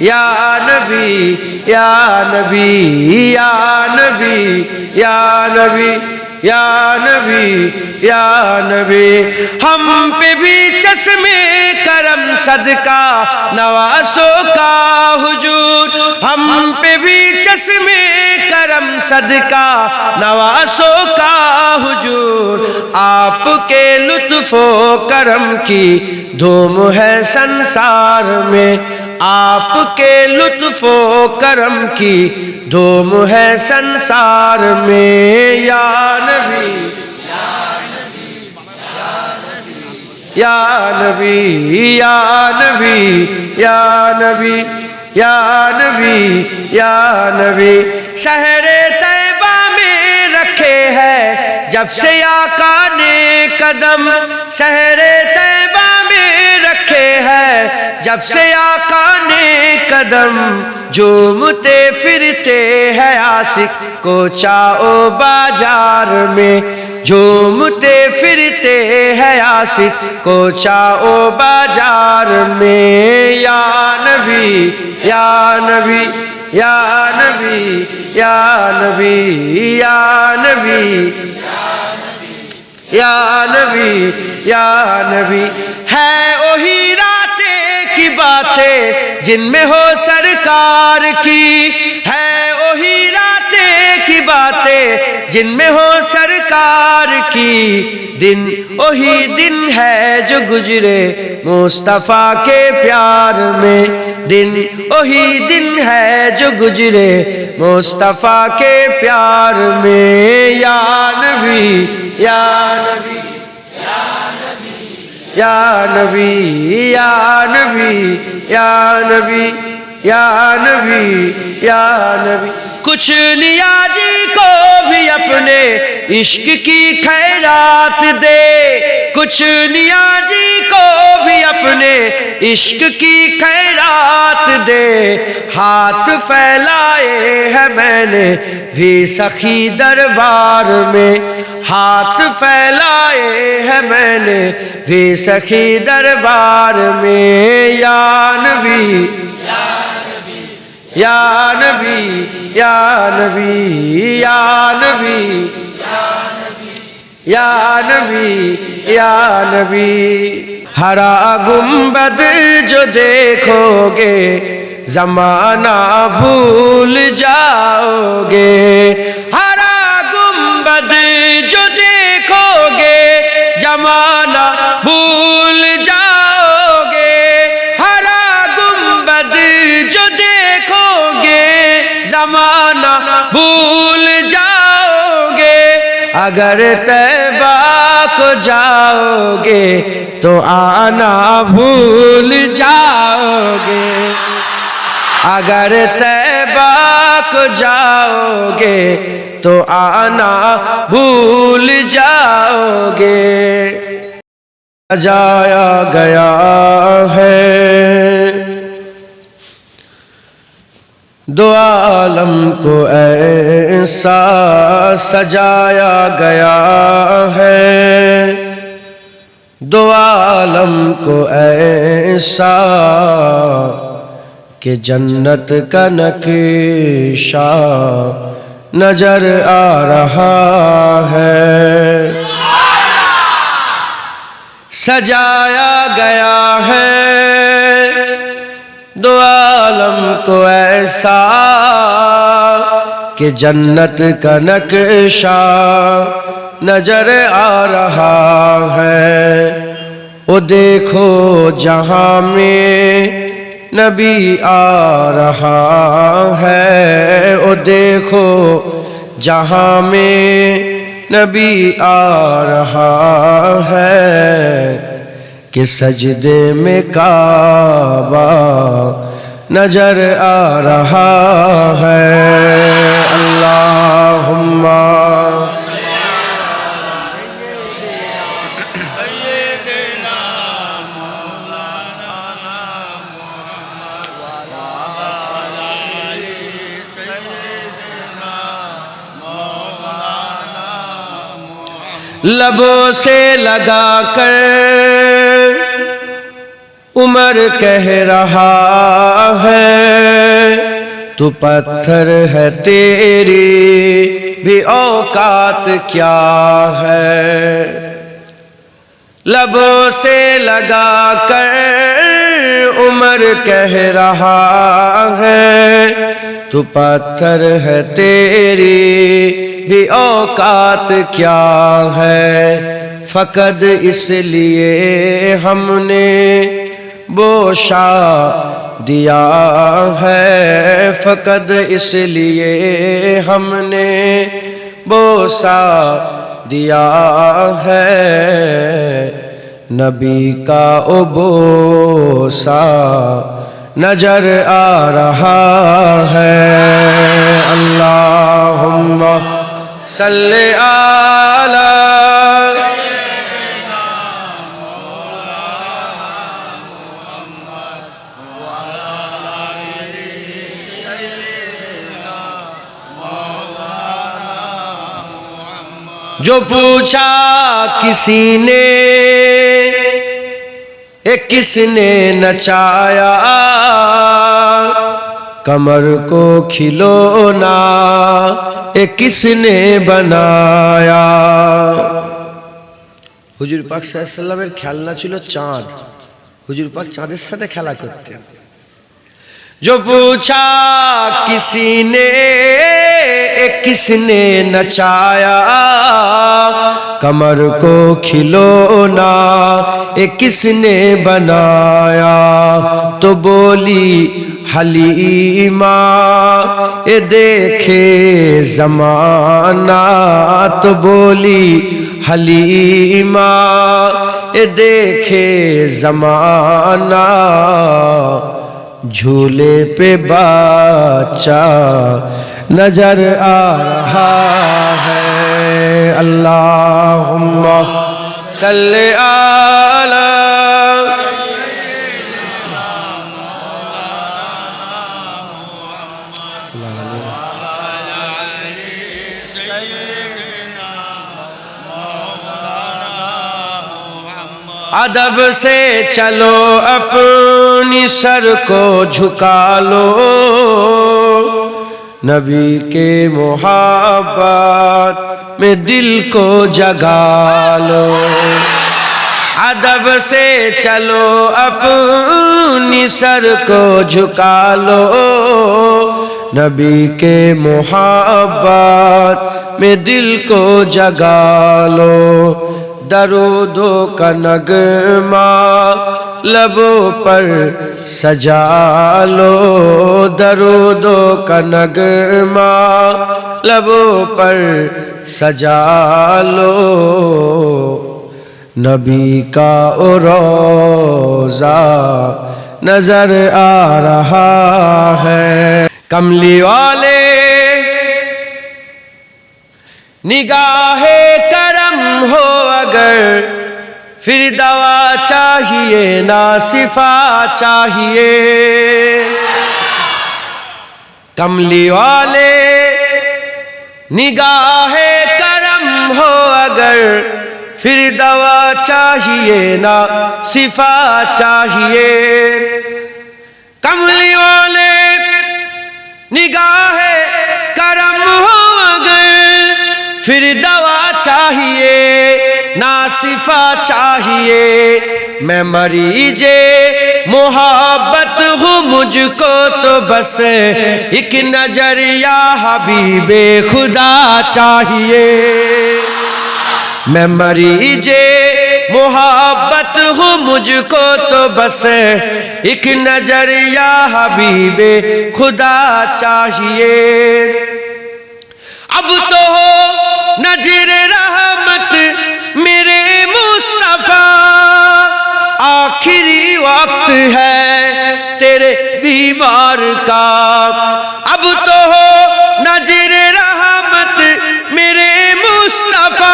یا نبی یا نبی یا نبی یا نبی یا نبی یا نبی ہم پہ بھی چشمے کرم صدقہ نوازوں کا حضور ہم پہ بھی چشمے کرم صدقہ نوازوں کا حضور آپ کے لطف و کرم کی دھوم ہے سنسار میں آپ کے لطف و کرم کی دھوم ہے سنسار میں یا نبی یا نبی یا نبی یا نبی یا نبی یا نبی شہر طیبہ میں رکھے ہے جب سے آقا نے قدم شہر طیبہ میں رکھے ہے جب سے آقا نے قدم جھومتے پھرتے ہیں عاشق کوچہ و بازار میں جھومتے پھرتے ہیں عاشق کوچہ و بازار میں یا نبی یا نبی یا نبی یا نبی یا نبی یا نبی یا نبی ہے وہی راتیں کی باتیں جن میں ہو سرکار کی ہے وہی راتیں کی باتیں جن میں ہو سرکار کی دن وہی دن ہے جو گزرے مصطفیٰ کے پیار میں دن وہی دن ہے جو گزرے مصطفیٰ کے پیار میں یا نبی یا نبی یا نبی یا نبی یا نبی یا نبی یا نبی کچھ نیازی کو بھی اپنے عشق کی خیرات دے کچھ نیازی کو بھی اپنے عشق کی خیرات دے ہاتھ پھیلائے ہے میں نے بھی سخی دربار میں ہاتھ پھیلائے ہے میں نے بھی سخی دربار میں یا نبی یا نبی یا نبی یا نبی یا نبی یا نبی ہرا گنبد جو دیکھو گے زمانہ بھول جاؤ گے ہرا گنبد جو دیکھو گے زمانہ بھول جاؤ گے ہرا گنبد جو دیکھو گے زمانہ بھول جاؤ گے اگر طیبہ کو جاؤ گے تو آنا بھول جاؤ گے اگر طیبہ کو جاؤ گے تو آنا بھول جاؤ گے سجایا گیا ہے دو عالم کو ایسا سجایا گیا ہے دو عالم کو ایسا کہ جنت کا نقشہ نظر آ رہا ہے سجایا گیا ہے دو عالم کو ایسا کہ جنت کا نقشہ نظر آ رہا ہے وہ دیکھو جہاں میں نبی آ رہا ہے وہ دیکھو جہاں میں نبی آ رہا ہے کہ سجدے میں کعبہ نظر آ رہا ہے اللہم لبوں سے لگا کر عمر کہہ رہا ہے تو پتھر ہے تیری بھی اوقات کیا ہے، لبوں سے لگا کر عمر کہہ رہا ہے تو پتھر ہے تیری بھی اوقات کیا ہے، فقط اس لیے ہم نے بوشا دیا ہے، فقط اس لیے ہم نے بوسا دیا ہے، نبی کا بوسا نظر آ رہا ہے۔ اللہم صلی علی جو پوچھا کسی نے کس نے نچایا، کمر کو کھلونا کس نے بنایا۔ হুজুর পাক সাল্লাল্লাহু আলাইহি ওয়াসাল্লামের খেলনা ছিল চাঁদ, হুজুর পাক চাঁদের সাথে খেলা করতেন। جو پوچھا کسی نے کس نے نچایا، کمر کو کھلونا کس نے بنایا، تو بولی حلیمہ دیکھے زمانہ، تو بولی حلیمہ دیکھے زمانہ، جھولے پہ بچہ نظر آ رہا ہے۔ اللہم صلی علی ادب سے چلو اپنی سر کو جھکا لو، نبی کے محبت میں دل کو جگا لو، ادب سے چلو اپنی سر کو جھکا لو، نبی کے محبت میں دل کو جگا لو، درودوں کا نغمہ لبوں پر سجا لو، درودوں کا نغمہ لبوں پر سجا لو، نبی کا روضہ نظر آ رہا ہے۔ کملی والے نگاہ کرم ہو اگر، پھر دوا چاہیے نہ شفا چاہیے، کملی والے نگاہ کرم ہو اگر، پھر دوا چاہیے نہ شفا چاہیے، کملی والے نگاہ کرم ہو اگر، پھر دوا چاہیے نہ شفا چاہیے، میں مریض محبت ہوں، مجھ کو تو بس ایک نظر یا حبیب خدا چاہیے، میں مریض محبت ہوں، مجھ کو تو بس ایک نظر یا حبیب خدا چاہیے، اب تو ہو نظر رحمت میرے مصطفیٰ، آخری وقت ہے تیرے بیمار کا، اب تو ہو نظر رحمت میرے مصطفیٰ،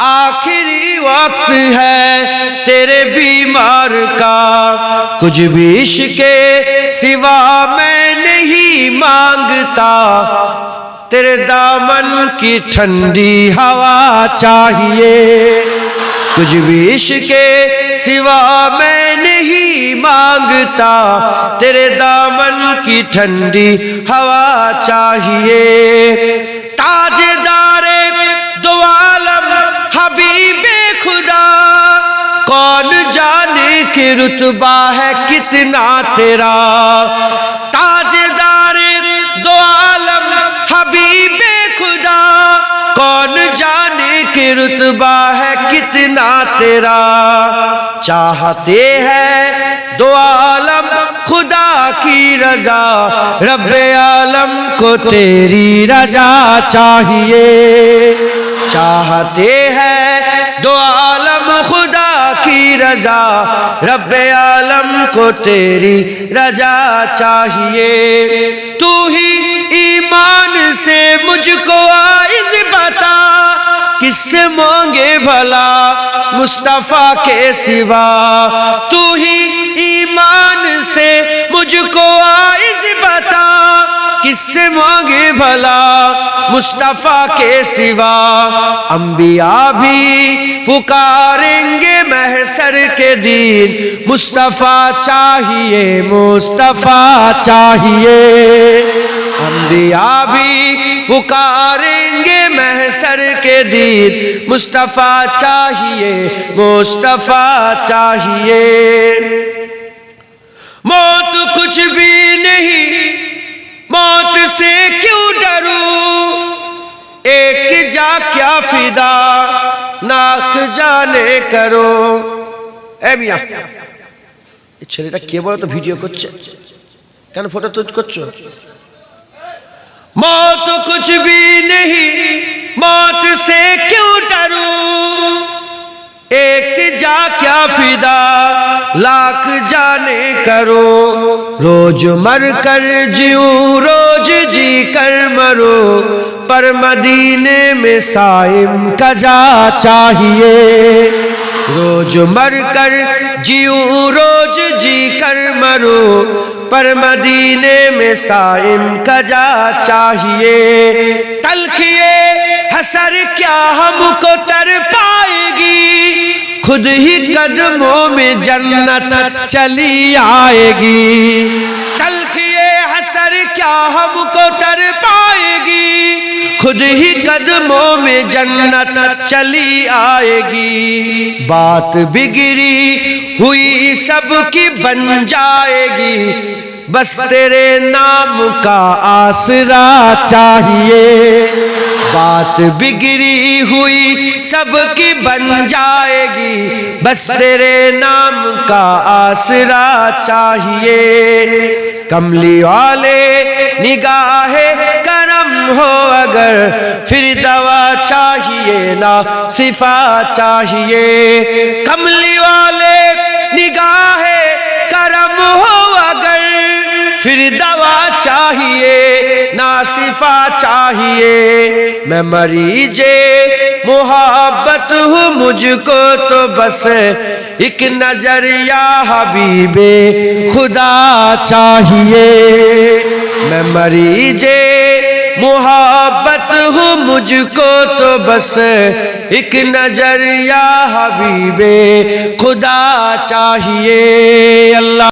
آخری وقت ہے تیرے بیمار کا، کچھ بھی عشق کے سوا میں نہیں مانگتا، تیرے دامن کی ٹھنڈی ہوا چاہیے، کچھ بھی عشق کے سوا میں نہیں مانگتا، تیرے دامن کی ٹھنڈی ہوا چاہیے۔ تاجدار دو عالم حبیب خدا، کون جانے کہ رتبہ ہے کتنا تیرا۔ تاجدار دو عالم حبیب خدا، کون جانے کہ رتبہ ہے کتنا تیرا۔ چاہتے ہیں دو عالم خدا کی رضا، رب عالم کو تیری رضا چاہیے۔ چاہتے ہیں دو عالم خدا کی رضا، رب عالم کو تیری رضا چاہیے۔ تو ہی ایمان سے مجھ کو عائز بتا، کس سے مانگے بھلا مصطفیٰ کے سوا۔ تو ہی ایمان سے مجھ کو عائز بتا، کس سے مانگے بھلا مصطفیٰ کے سوا۔ انبیاء بھی پکاریں گے محشر کے دن، مصطفیٰ چاہیے، مصطفیٰ چاہیے۔ انبیاء بھی پکاریں گے محشر کے دن، مصطفیٰ چاہیے، مصطفیٰ چاہیے۔ موت کچھ بھی نہیں، موت سے کیوں ڈروں، ایک جا کیا فدا ناک جانے کرو۔ اے میاں এই ছেলেটা কে বলো তো ভিডিও করছে, কেন ফটো তুল করছো? موت کچھ بھی نہیں، موت سے کیوں ڈروں، ایک جا کیا فدا لاکھ جانے کرو۔ روز مر کر جیوں، روز جی کر مرو، پر مدینے میں صائم کا جا چاہیے۔ روز مر کر جیوں، روز جی کر مرو، پر مدینے میں صائم کا جا چاہیے۔ تلخی حسر کیا ہم کو تر پائے گی، خود ہی قدموں میں جنت چلی آئے گی۔ تلخی حسر کیا ہم کو تر پائے گی، خود ہی قدموں میں جنت چلی آئے گی۔ بات بگڑی ہوئی سب کی بن جائے گی، بس تیرے نام کا آسرا چاہیے۔ بات بگڑی ہوئی سب کی بن جائے گی، بس تیرے نام کا آسرا چاہیے۔ کملی والے نگاہ کرم ہو اگر، پھر دوا چاہیے نہ شفا چاہیے۔ کملی والے نگاہ کرم ہو اگر، پھر دوا چاہیے نہ شفا چاہیے۔ میں مریض محبت ہوں، مجھ کو تو بس ایک نظر یا حبیب خدا چاہیے۔ میں مریض محبت ہوں، مجھ کو تو بس ایک نظر یا حبیب خدا چاہیے۔ اللہ